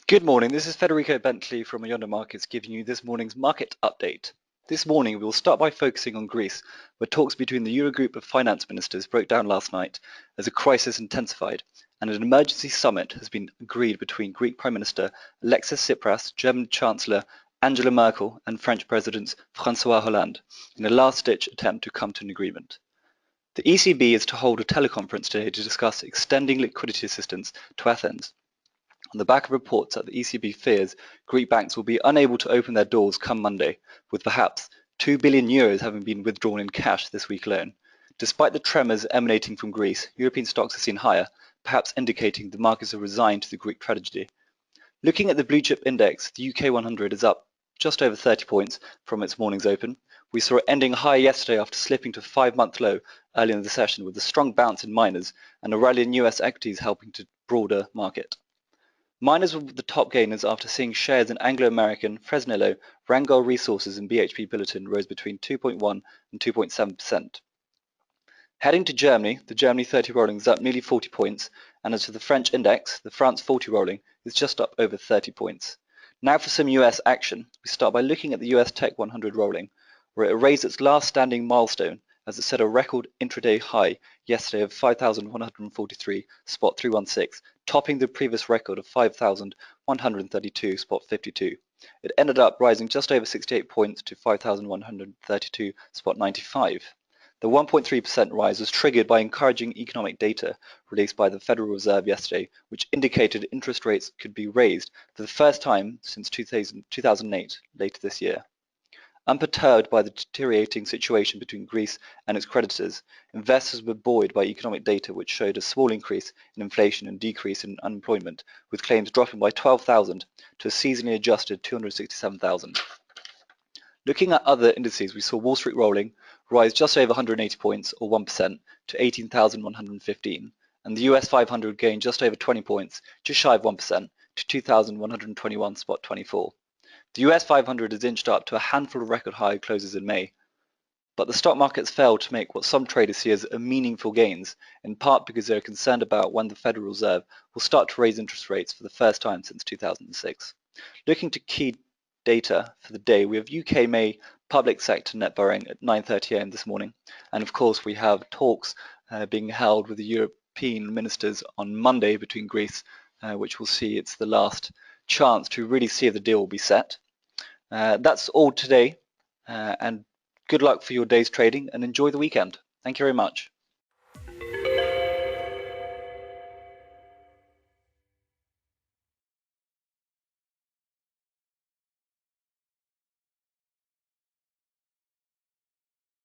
Good morning, this is Federico Bentley from Ayondo Markets giving you this morning's market update. This morning we will start by focusing on Greece, where talks between the Eurogroup of finance ministers broke down last night as a crisis intensified, and an emergency summit has been agreed between Greek Prime Minister Alexis Tsipras, German Chancellor Angela Merkel and French President François Hollande in a last-ditch attempt to come to an agreement. The ECB is to hold a teleconference today to discuss extending liquidity assistance to Athens, on the back of reports that the ECB fears Greek banks will be unable to open their doors come Monday, with perhaps €2 billion having been withdrawn in cash this week alone. Despite the tremors emanating from Greece, European stocks have seen higher, perhaps indicating the markets are resigned to the Greek tragedy. Looking at the blue chip index, the UK 100 is up just over 30 points from its morning's open. We saw it ending higher yesterday after slipping to a 5-month low early in the session, with a strong bounce in miners and a rally in US equities helping to broader market. Miners were the top gainers after seeing shares in Anglo American, Fresnillo, Rangel Resources and BHP Billiton rose between 2.1 and 2.7%. Heading to Germany, the Germany 30 rolling is up nearly 40 points, and as for the French index, the France 40 rolling is just up over 30 points. Now for some US action, we start by looking at the US Tech 100 rolling, where it raised its last standing milestone as it set a record intraday high yesterday of 5,143.316, topping the previous record of 5,132.52. It ended up rising just over 68 points to 5,132.95. The 1.3% rise was triggered by encouraging economic data released by the Federal Reserve yesterday, which indicated interest rates could be raised for the first time since 2008 later this year. Unperturbed by the deteriorating situation between Greece and its creditors, investors were buoyed by economic data which showed a small increase in inflation and decrease in unemployment, with claims dropping by 12,000 to a seasonally adjusted 267,000. Looking at other indices, we saw Wall Street rolling rise just over 180 points, or 1%, to 18,115, and the US 500 gained just over 20 points, just shy of 1%, to 2,121.24. The US 500 has inched up to a handful of record high closes in May, but the stock markets failed to make what some traders see as meaningful gains, in part because they are concerned about when the Federal Reserve will start to raise interest rates for the first time since 2006. Looking to key data for the day, we have UK May public sector net borrowing at 9:30 a.m. this morning, and of course we have talks being held with the European ministers on Monday between Greece, which will see it's the last chance to really see if the deal will be set. That's all today, and good luck for your day's trading and enjoy the weekend. Thank you very much.